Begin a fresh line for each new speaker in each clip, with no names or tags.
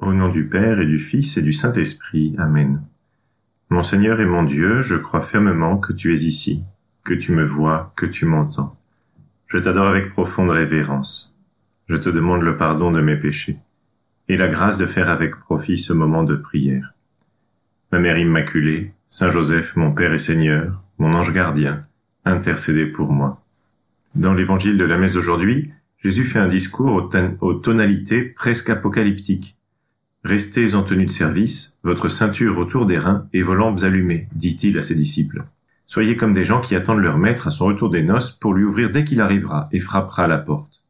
Au nom du Père et du Fils et du Saint-Esprit. Amen. Mon Seigneur et mon Dieu, je crois fermement que tu es ici, que tu me vois, que tu m'entends. Je t'adore avec profonde révérence. Je te demande le pardon de mes péchés et la grâce de faire avec profit ce moment de prière. Ma Mère Immaculée, Saint Joseph, mon Père et Seigneur, mon ange gardien, intercédez pour moi. Dans l'évangile de la messe d'aujourd'hui, Jésus fait un discours aux tonalités presque apocalyptiques. Restez en tenue de service, votre ceinture autour des reins et vos lampes allumées, dit-il à ses disciples. Soyez comme des gens qui attendent leur maître à son retour des noces pour lui ouvrir dès qu'il arrivera et frappera à la porte.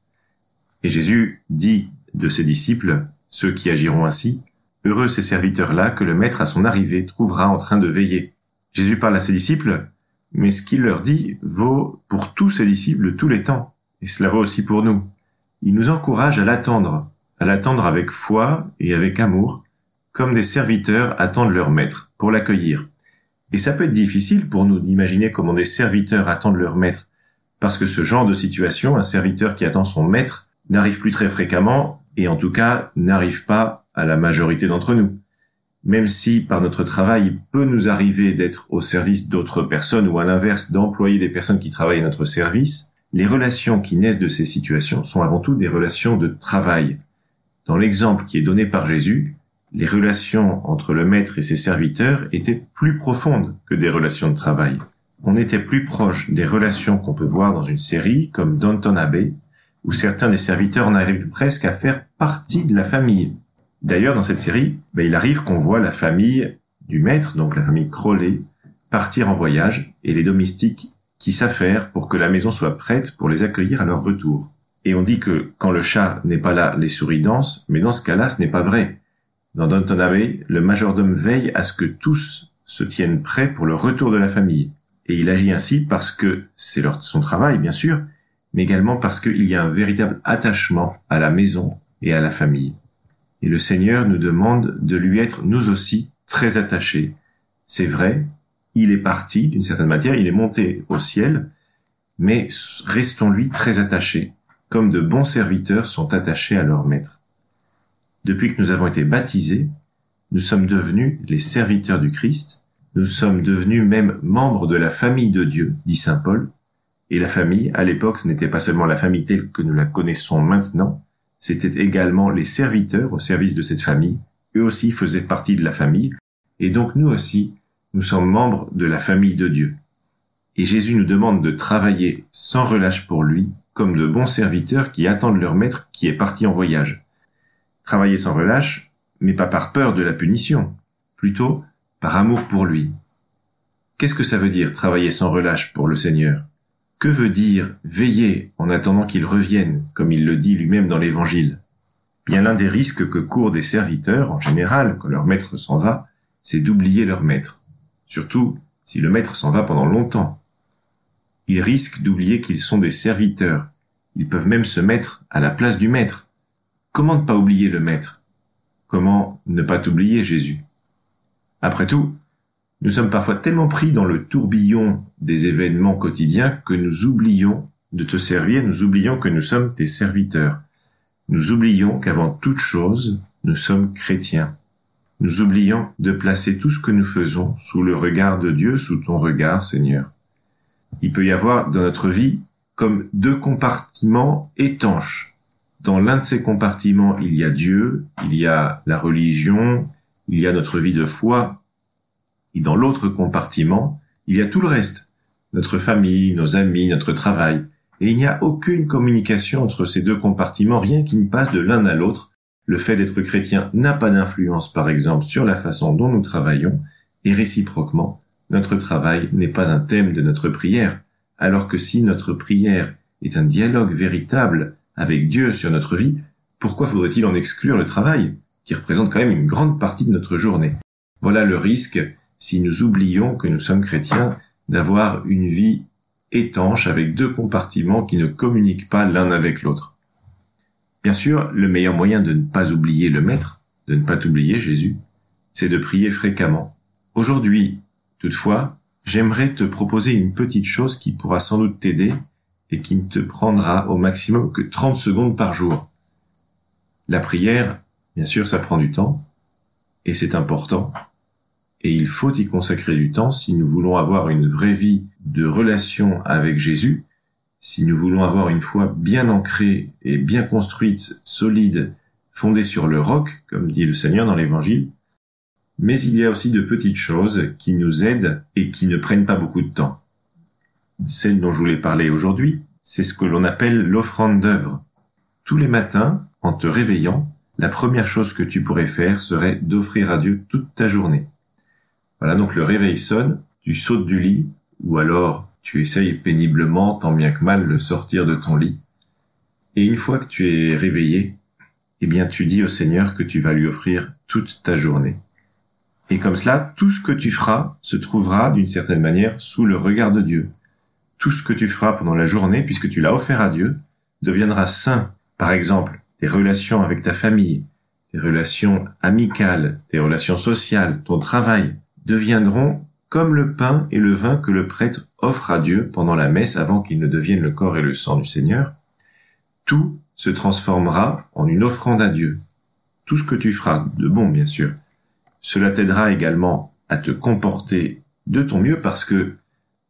Et Jésus dit de ses disciples, ceux qui agiront ainsi, « Heureux ces serviteurs-là que le maître à son arrivée trouvera en train de veiller. » Jésus parle à ses disciples, mais ce qu'il leur dit vaut pour tous ses disciples de tous les temps, et cela vaut aussi pour nous. Il nous encourage à l'attendre avec foi et avec amour, comme des serviteurs attendent leur maître pour l'accueillir. Et ça peut être difficile pour nous d'imaginer comment des serviteurs attendent leur maître, parce que ce genre de situation, un serviteur qui attend son maître, n'arrive plus très fréquemment, et en tout cas n'arrive pas à la majorité d'entre nous. Même si par notre travail, il peut nous arriver d'être au service d'autres personnes, ou à l'inverse d'employer des personnes qui travaillent à notre service, les relations qui naissent de ces situations sont avant tout des relations de travail. Dans l'exemple qui est donné par Jésus, les relations entre le maître et ses serviteurs étaient plus profondes que des relations de travail. On était plus proche des relations qu'on peut voir dans une série comme Downton Abbey, où certains des serviteurs en arrivent presque à faire partie de la famille. D'ailleurs, dans cette série, il arrive qu'on voit la famille du maître, donc la famille Crowley, partir en voyage et les domestiques qui s'affairent pour que la maison soit prête pour les accueillir à leur retour. Et on dit que quand le chat n'est pas là, les souris dansent, mais dans ce cas-là, ce n'est pas vrai. Dans Downton Abbey, le majordome veille à ce que tous se tiennent prêts pour le retour de la famille. Et il agit ainsi parce que c'est son travail, bien sûr, mais également parce qu'il y a un véritable attachement à la maison et à la famille. Et le Seigneur nous demande de lui être, nous aussi, très attachés. C'est vrai, il est parti, d'une certaine manière, il est monté au ciel, mais restons-lui très attachés, comme de bons serviteurs sont attachés à leur maître. Depuis que nous avons été baptisés, nous sommes devenus les serviteurs du Christ, nous sommes devenus même membres de la famille de Dieu, dit saint Paul, et la famille, à l'époque, ce n'était pas seulement la famille telle que nous la connaissons maintenant, c'était également les serviteurs au service de cette famille, eux aussi faisaient partie de la famille, et donc nous aussi, nous sommes membres de la famille de Dieu. Et Jésus nous demande de travailler sans relâche pour lui, comme de bons serviteurs qui attendent leur maître qui est parti en voyage. Travailler sans relâche, mais pas par peur de la punition, plutôt par amour pour lui. Qu'est-ce que ça veut dire travailler sans relâche pour le Seigneur ? Que veut dire veiller en attendant qu'il revienne, comme il le dit lui-même dans l'Évangile ? Bien l'un des risques que courent des serviteurs, en général, quand leur maître s'en va, c'est d'oublier leur maître. Surtout si le maître s'en va pendant longtemps. Ils risquent d'oublier qu'ils sont des serviteurs. Ils peuvent même se mettre à la place du maître. Comment ne pas oublier le maître ? Comment ne pas t'oublier, Jésus ? Après tout, nous sommes parfois tellement pris dans le tourbillon des événements quotidiens que nous oublions de te servir, nous oublions que nous sommes tes serviteurs. Nous oublions qu'avant toute chose, nous sommes chrétiens. Nous oublions de placer tout ce que nous faisons sous le regard de Dieu, sous ton regard, Seigneur. Il peut y avoir dans notre vie comme deux compartiments étanches. Dans l'un de ces compartiments, il y a Dieu, il y a la religion, il y a notre vie de foi. Et dans l'autre compartiment, il y a tout le reste. Notre famille, nos amis, notre travail. Et il n'y a aucune communication entre ces deux compartiments, rien qui ne passe de l'un à l'autre. Le fait d'être chrétien n'a pas d'influence, par exemple, sur la façon dont nous travaillons, et réciproquement, notre travail n'est pas un thème de notre prière, alors que si notre prière est un dialogue véritable avec Dieu sur notre vie, pourquoi faudrait-il en exclure le travail, qui représente quand même une grande partie de notre journée ? Voilà le risque, si nous oublions que nous sommes chrétiens, d'avoir une vie étanche avec deux compartiments qui ne communiquent pas l'un avec l'autre. Bien sûr, le meilleur moyen de ne pas oublier le Maître, de ne pas t'oublier, Jésus, c'est de prier fréquemment. Aujourd'hui, toutefois, j'aimerais te proposer une petite chose qui pourra sans doute t'aider et qui ne te prendra au maximum que 30 secondes par jour. La prière, Bien sûr, ça prend du temps, et c'est important, et il faut y consacrer du temps si nous voulons avoir une vraie vie de relation avec Jésus, si nous voulons avoir une foi bien ancrée et bien construite, solide, fondée sur le roc, comme dit le Seigneur dans l'Évangile. Mais il y a aussi de petites choses qui nous aident et qui ne prennent pas beaucoup de temps. Celle dont je voulais parler aujourd'hui, c'est ce que l'on appelle l'offrande d'œuvre. Tous les matins, en te réveillant, la première chose que tu pourrais faire serait d'offrir à Dieu toute ta journée. Voilà, donc le réveil sonne, tu sautes du lit, ou alors tu essayes péniblement, tant bien que mal, de sortir de ton lit. Et une fois que tu es réveillé, eh bien tu dis au Seigneur que tu vas lui offrir toute ta journée. Et comme cela, tout ce que tu feras se trouvera d'une certaine manière sous le regard de Dieu. Tout ce que tu feras pendant la journée, puisque tu l'as offert à Dieu, deviendra saint. Par exemple, tes relations avec ta famille, tes relations amicales, tes relations sociales, ton travail, deviendront comme le pain et le vin que le prêtre offre à Dieu pendant la messe avant qu'il ne devienne le corps et le sang du Seigneur. Tout se transformera en une offrande à Dieu. Tout ce que tu feras, de bon bien sûr. Cela t'aidera également à te comporter de ton mieux parce que,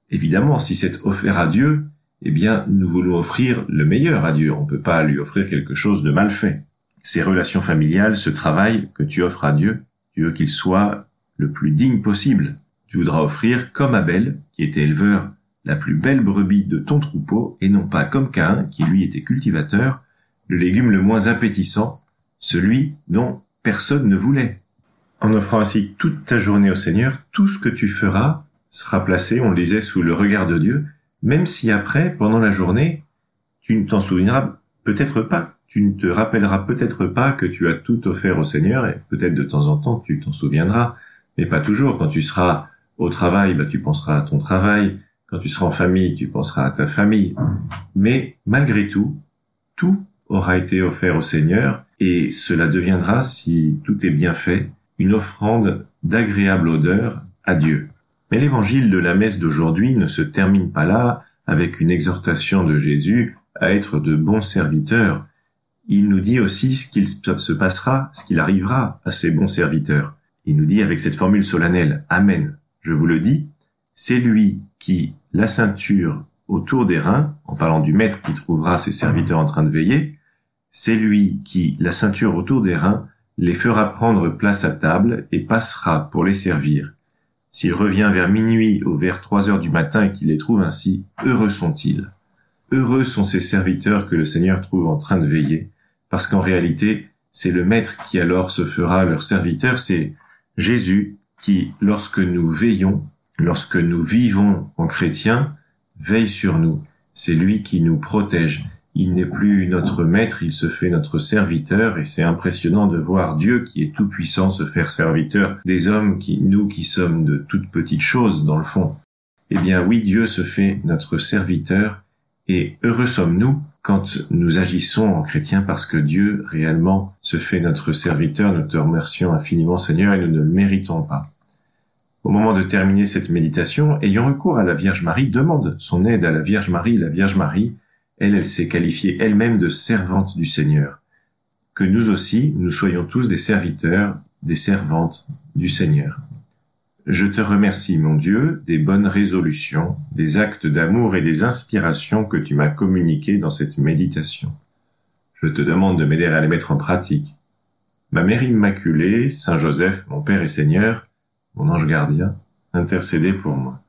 évidemment, si c'est offert à Dieu, eh bien, nous voulons offrir le meilleur à Dieu. On ne peut pas lui offrir quelque chose de mal fait. Ces relations familiales, ce travail que tu offres à Dieu, tu veux qu'il soit le plus digne possible. Tu voudras offrir comme Abel, qui était éleveur, la plus belle brebis de ton troupeau, et non pas comme Caïn, qui lui était cultivateur, le légume le moins appétissant, celui dont personne ne voulait. En offrant ainsi toute ta journée au Seigneur, tout ce que tu feras sera placé, on le disait, sous le regard de Dieu, même si après, pendant la journée, tu ne t'en souviendras peut-être pas, tu ne te rappelleras peut-être pas que tu as tout offert au Seigneur, et peut-être de temps en temps tu t'en souviendras, mais pas toujours. Quand tu seras au travail, tu penseras à ton travail, quand tu seras en famille, tu penseras à ta famille, mais malgré tout, tout aura été offert au Seigneur, et cela deviendra, si tout est bien fait, une offrande d'agréable odeur à Dieu. Mais l'évangile de la messe d'aujourd'hui ne se termine pas là avec une exhortation de Jésus à être de bons serviteurs. Il nous dit aussi ce qu'il se passera, ce qu'il arrivera à ces bons serviteurs. Il nous dit avec cette formule solennelle, Amen, je vous le dis, c'est lui qui, la ceinture autour des reins, en parlant du maître qui trouvera ses serviteurs en train de veiller, c'est lui qui, la ceinture autour des reins, les fera prendre place à table et passera pour les servir. S'il revient vers minuit ou vers 3 heures du matin et qu'il les trouve ainsi, heureux sont-ils. Heureux sont ces serviteurs que le Seigneur trouve en train de veiller, parce qu'en réalité, c'est le Maître qui alors se fera leur serviteur, c'est Jésus qui, lorsque nous veillons, lorsque nous vivons en chrétien, veille sur nous. C'est lui qui nous protège. Il n'est plus notre maître, il se fait notre serviteur, et c'est impressionnant de voir Dieu qui est tout-puissant se faire serviteur des hommes nous qui sommes de toutes petites choses dans le fond. Eh bien oui, Dieu se fait notre serviteur, et heureux sommes-nous quand nous agissons en chrétien parce que Dieu réellement se fait notre serviteur. Nous te remercions infiniment Seigneur et nous ne le méritons pas. Au moment de terminer cette méditation, ayant recours à la Vierge Marie, demande son aide à la Vierge Marie. La Vierge Marie, elle s'est qualifiée elle-même de servante du Seigneur. Que nous aussi, nous soyons tous des serviteurs, des servantes du Seigneur. Je te remercie, mon Dieu, des bonnes résolutions, des actes d'amour et des inspirations que tu m'as communiquées dans cette méditation. Je te demande de m'aider à les mettre en pratique. Ma Mère Immaculée, Saint Joseph, mon Père et Seigneur, mon ange gardien, intercédez pour moi.